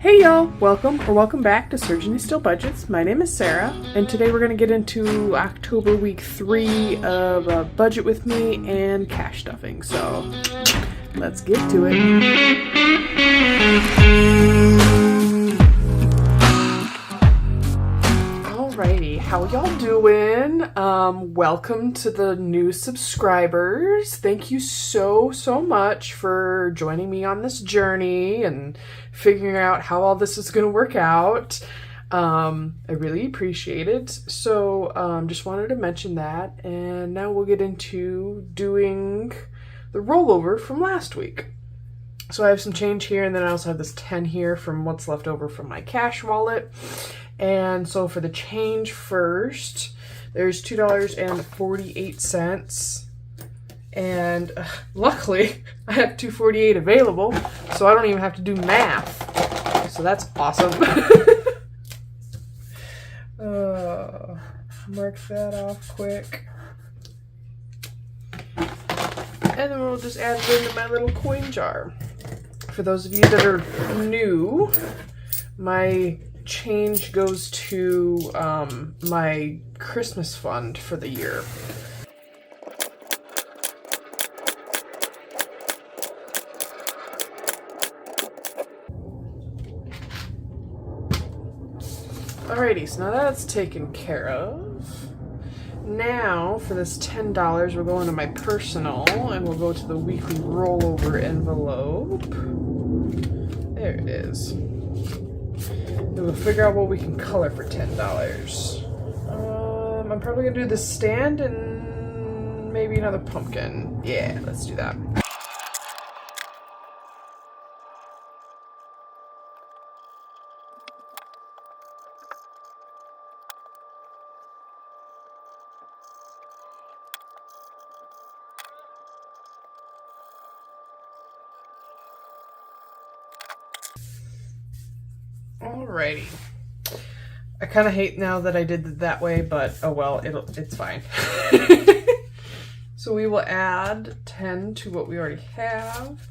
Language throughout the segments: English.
Hey y'all, welcome back to Surgeon Still Budgets. My name is Sarah, and today we're going to get into October week 3 of Budget With Me and cash stuffing. So let's get to it. Alrighty, how y'all doing? Welcome to the new subscribers. Thank you so much for joining me on this journey and figuring out how all this is going to work out. I really appreciate it. So just wanted to mention that, and now we'll get into doing the rollover from last week. So I have some change here, and then I also have this 10 here from what's left over from my cash wallet. And so for the change first, there's $2.48. And luckily, I have $2.48 available, so I don't even have to do math. So that's awesome. Mark that off quick. And then we'll just add it into my little coin jar. For those of you that are new, my change goes to my Christmas fund for the year. Alrighty, so now that's taken care of. Now, for this $10, we're going to my personal, and we'll go to the weekly rollover envelope. There it is. And we'll figure out what we can color for $10. I'm probably going to do the stand and maybe another pumpkin. Yeah, let's do that. Alrighty. I kind of hate now that I did it that way, but oh well, it's fine. So we will add 10 to what we already have.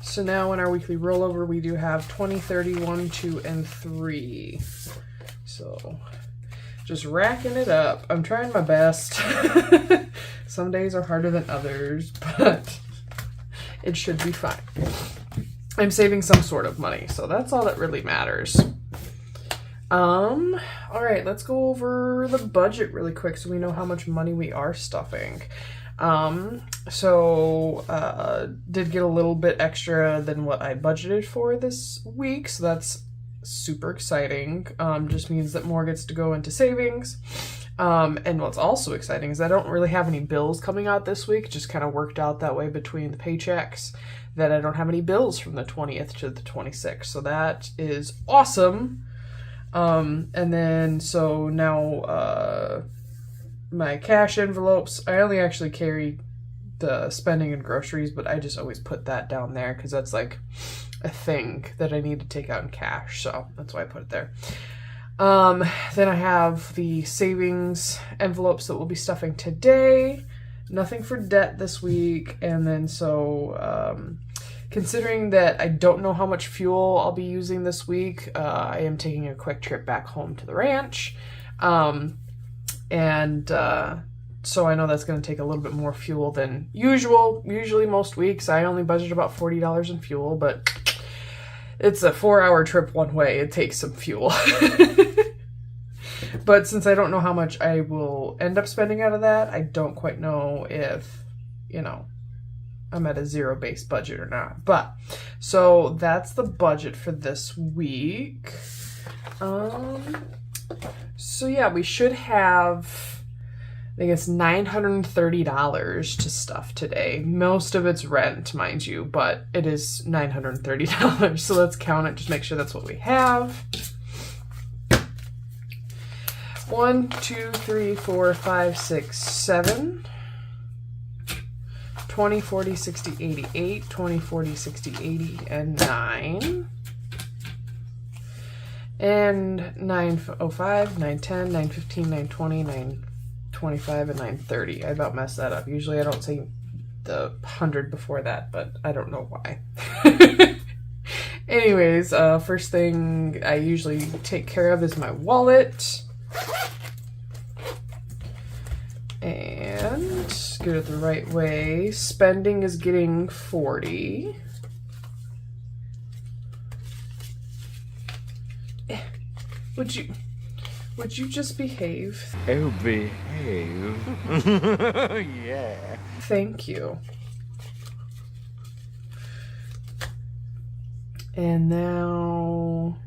So now in our weekly rollover, we do have 20, 30, 1, 2, and 3. So just racking it up. I'm trying my best. Some days are harder than others, but it should be fine. I'm saving some sort of money, so that's all that really matters. Alright, let's go over the budget really quick so we know how much money we are stuffing. Did get a little bit extra than what I budgeted for this week, so that's super exciting. Just means that more gets to go into savings. And what's also exciting is I don't really have any bills coming out this week. It just kind of worked out that way between the paychecks that I don't have any bills from the 20th to the 26th. So that is awesome. And then so now my cash envelopes, I only actually carry the spending and groceries, but I just always put that down there because that's like a thing that I need to take out in cash. So that's why I put it there. Then I have the savings envelopes that we'll be stuffing today. Nothing for debt this week. And then considering that I don't know how much fuel I'll be using this week, I am taking a quick trip back home to the ranch. So I know that's going to take a little bit more fuel than usual. Usually most weeks I only budget about $40 in fuel, but it's a 4-hour trip one way. It takes some fuel. But since I don't know how much I will end up spending out of that, I don't quite know if, I'm at a zero-based budget or not. But, so that's the budget for this week. So yeah, we should have, I think it's $930 to stuff today. Most of it's rent, mind you, but it is $930. So let's count it, just make sure that's what we have. 1, 2, 3, 4, 5, 6, 7. 20, 40, 60, 80, 8. 20, 40, 60, 80, and 9. And 905, 910, 915, 920, 925, and 930. I about messed that up. Usually I don't say the 100 before that, but I don't know why. Anyways, first thing I usually take care of is my wallet. And get it the right way. Spending is getting 40. Would you just behave? Oh, behave. Yeah. Thank you. And now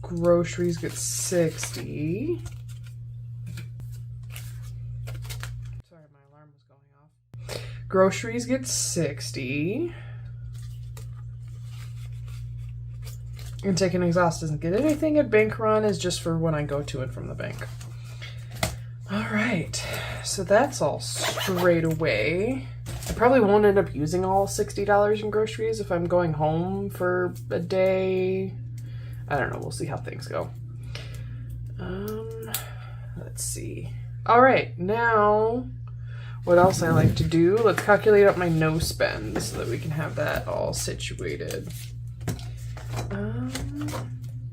groceries get 60. Sorry, my alarm was going off. Groceries get 60. And Take and Exhaust doesn't get anything. A bank run is just for when I go to and from the bank. All right, so that's all straight away. I probably won't end up using all $60 in groceries if I'm going home for a day. I don't know, we'll see how things go. Let's see. All right, now what else I like to do? Let's calculate up my no spend so that we can have that all situated.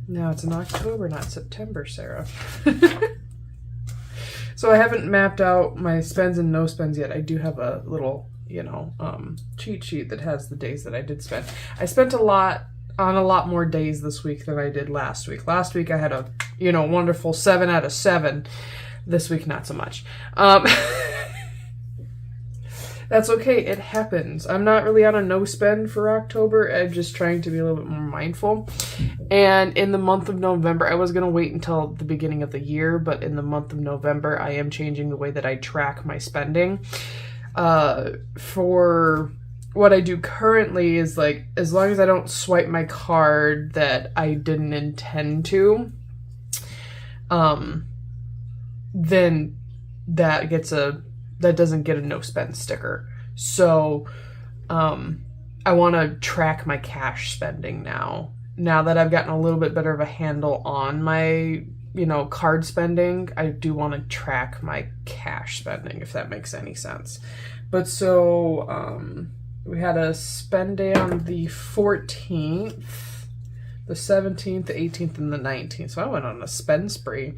Now it's in October, not September, Sarah. So I haven't mapped out my spends and no spends yet. I do have a little, cheat sheet that has the days that I did spend. I spent a lot more days this week than I did last week. Last week I had a, wonderful 7 out of 7. This week, not so much. That's okay. It happens. I'm not really on a no spend for October. I'm just trying to be a little bit more mindful. And in the month of November, I was going to wait until the beginning of the year, but in the month of November, I am changing the way that I track my spending. For what I do currently is like, as long as I don't swipe my card that I didn't intend to, then that doesn't get a no spend sticker. So I want to track my cash spending now that I've gotten a little bit better of a handle on my card spending. I do want to track my cash spending, if that makes any sense. But so we had a spend day on the 14th, the 17th, the 18th, and the 19th. So I went on a spend spree.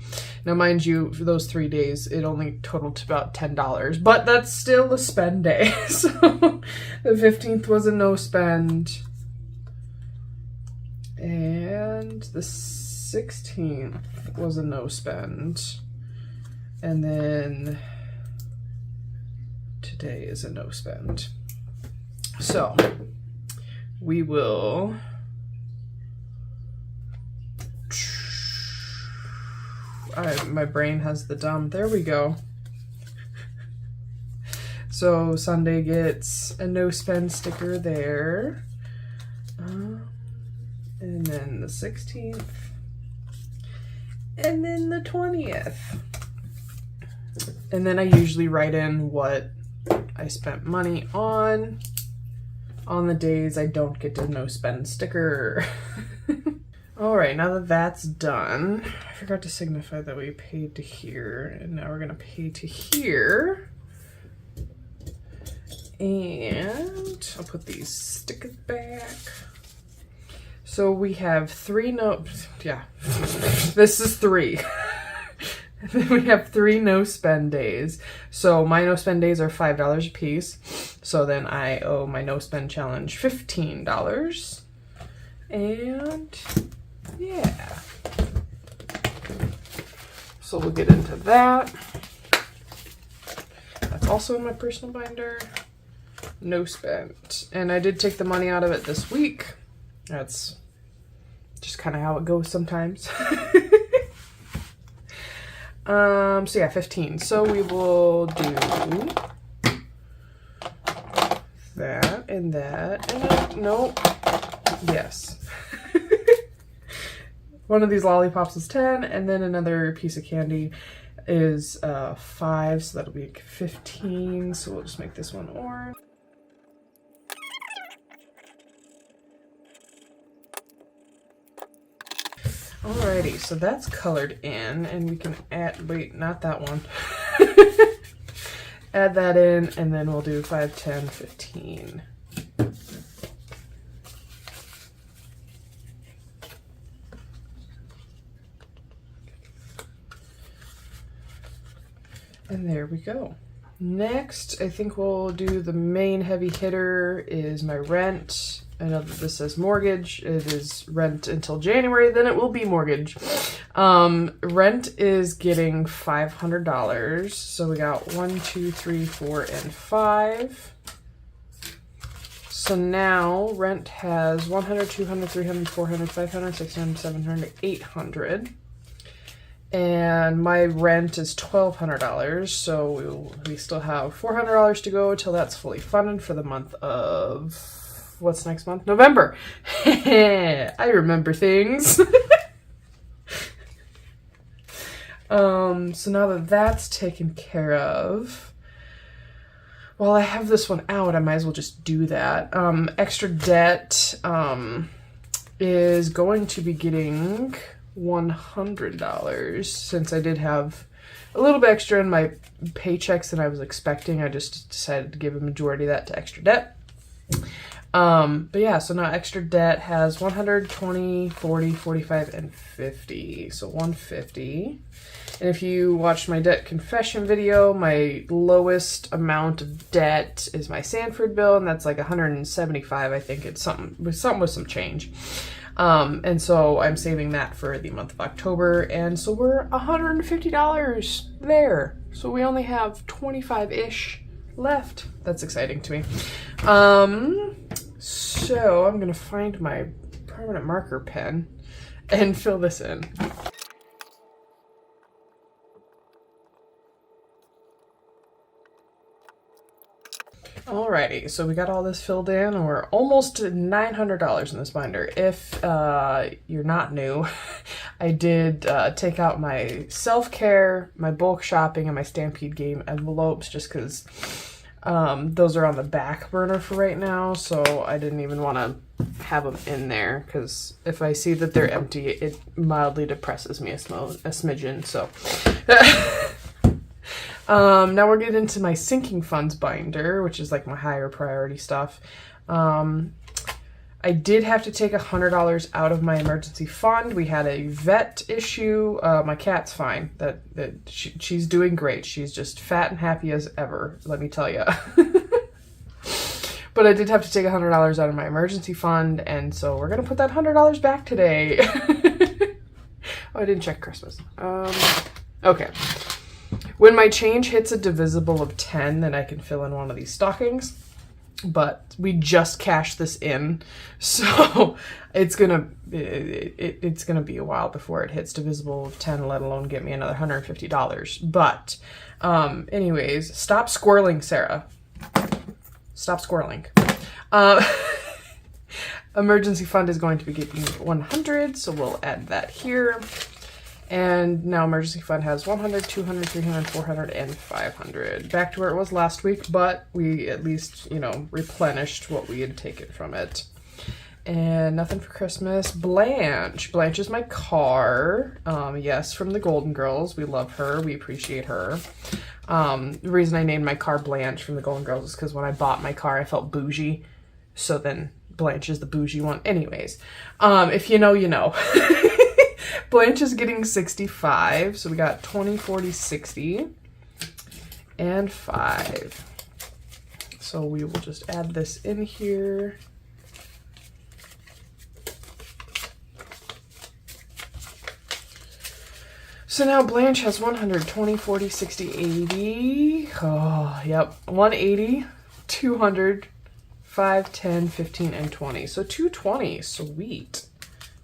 Now, mind you, for those 3 days, it only totaled to about $10, but that's still a spend day. So the 15th was a no spend. And the 16th was a no spend. And then today is a no spend. So we will... my brain has the dumb. There we go. So Sunday gets a no spend sticker there. And then the 16th. And then the 20th. And then I usually write in what I spent money on the days I don't get a no spend sticker. All right, now that that's done, I forgot to signify that we paid to here, and now we're gonna pay to here. And I'll put these stickers back. So we have 3 this is 3. And then we have 3 no spend days. So my no spend days are $5 a piece. So then I owe my no spend challenge $15. And yeah. So we'll get into that. That's also in my personal binder. No spend. And I did take the money out of it this week. That's just kind of how it goes sometimes. So yeah, 15. So we will do that and that and no. Yes. One of these lollipops is 10, and then another piece of candy is 5, so that'll be 15. So we'll just make this one orange. Alrighty, so that's colored in, and we can add, wait, not that one. Add that in, and then we'll do 5, 10, 15. And there we go. Next, I think we'll do the main heavy hitter is my rent. I know that this says mortgage. It is rent until January, then it will be mortgage. Rent is getting $500. So we got 1, 2, 3, 4, and 5. So now rent has 100, 200, 300, 400, 500, 600, 700, 800. And my rent is $1,200, so we still have $400 to go till that's fully funded for the month of, what's next month? November. I remember things. So now that that's taken care of, while I have this one out, I might as well just do that. Extra debt is going to be getting $100 since I did have a little bit extra in my paychecks than I was expecting. I just decided to give a majority of that to extra debt. But yeah, so now extra debt has 100, 20, 40, 45, and 50. So 150. And if you watched my debt confession video, my lowest amount of debt is my Sanford bill, and that's like 175. I think it's something with some change. And so I'm saving that for the month of October, and so we're $150 there. So we only have 25-ish left. That's exciting to me. So I'm gonna find my permanent marker pen and fill this in. Alrighty, so we got all this filled in, and we're almost to $900 in this binder. If you're not new, I did take out my self-care, my bulk shopping, and my Stampede game envelopes just because those are on the back burner for right now, so I didn't even want to have them in there because if I see that they're empty, it mildly depresses me a smidgen, so... Now we're getting into my sinking funds binder, which is like my higher priority stuff. I did have to take $100 out of my emergency fund. We had a vet issue. My cat's fine. She's doing great. She's just fat and happy as ever, let me tell you. But I did have to take $100 out of my emergency fund, and so we're gonna put that $100 back today. Oh, I didn't check Christmas. Okay. When my change hits a divisible of 10, then I can fill in one of these stockings. But we just cashed this in, so it's gonna be a while before it hits divisible of 10, let alone get me another $150. But anyways, stop squirreling, Sarah. Stop squirreling. Emergency fund is going to be getting 100, so we'll add that here. And now emergency fund has 100, 200, 300, 400, and 500. Back to where it was last week, but we at least, replenished what we had taken from it. And nothing for Christmas. Blanche. Blanche is my car. Yes, from the Golden Girls. We love her. We appreciate her. The reason I named my car Blanche from the Golden Girls is because when I bought my car, I felt bougie. So then Blanche is the bougie one. Anyways, if you know, you know. Blanche is getting 65, so we got 20, 40, 60, and 5. So we will just add this in here. So now Blanche has 120, 40, 60, 80. Oh, yep. 180, 200, 5, 10, 15, and 20. So 220, sweet.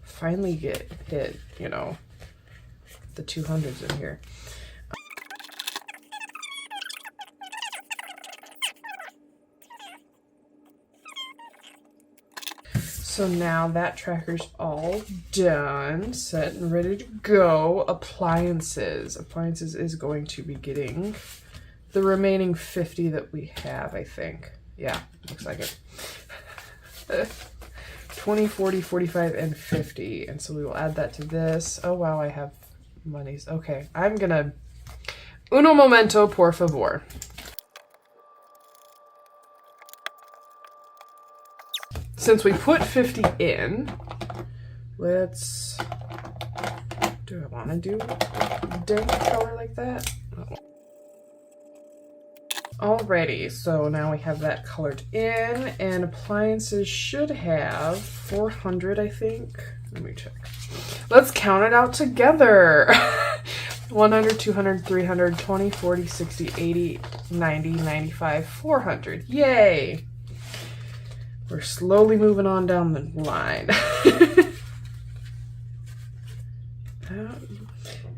Finally get hit, the 200s in here. So now that tracker's all done, set and ready to go. Appliances. Appliances is going to be getting the remaining 50 that we have, I think. Yeah, looks like it. 20, 40, 45, and 50. And so we will add that to this. Oh, wow, I have monies. Okay, I'm gonna... Uno momento, por favor. Since we put 50 in, let's... Do I want to do a dank color like that? Oh. Alrighty, so now we have that colored in, and appliances should have 400, I think. Let me check. Let's count it out together. 100, 200, 300, 20, 40, 60, 80, 90, 95, 400. Yay! We're slowly moving on down the line.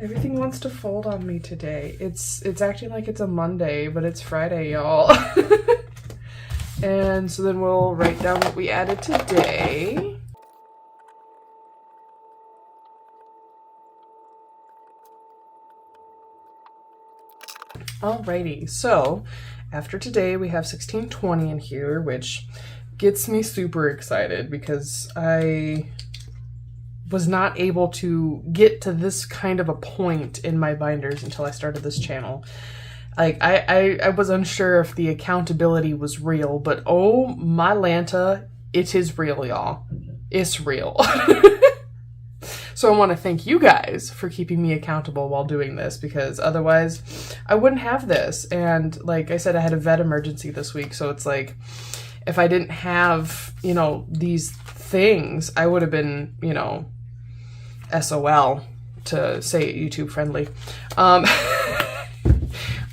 Everything wants to fold on me today. It's acting like it's a Monday, but it's Friday, y'all. And so then we'll write down what we added today. Alrighty, so after today we have 1620 in here, which gets me super excited because I was not able to get to this kind of a point in my binders until I started this channel. Like, I was unsure if the accountability was real, but oh my Lanta, it is real, y'all. It's real. So I want to thank you guys for keeping me accountable while doing this, because otherwise I wouldn't have this. And like I said, I had a vet emergency this week, so it's like, if I didn't have, you know, these things, I would have been, you know, SOL, to say it YouTube friendly.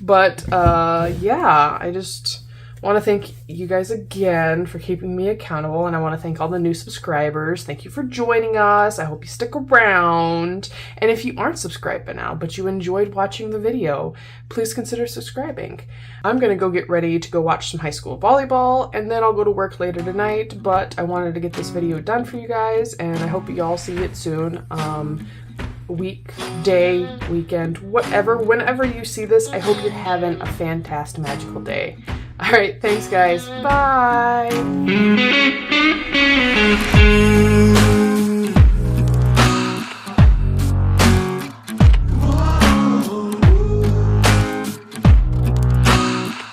But yeah, I just want to thank you guys again for keeping me accountable, and I want to thank all the new subscribers. Thank you for joining us. I hope you stick around. And if you aren't subscribed by now, but you enjoyed watching the video, please consider subscribing. I'm going to go get ready to go watch some high school volleyball, and then I'll go to work later tonight, but I wanted to get this video done for you guys, and I hope you all see it soon. Week, day, weekend, whatever, whenever you see this, I hope you're having a fantastic, magical day. All right, thanks guys. Bye.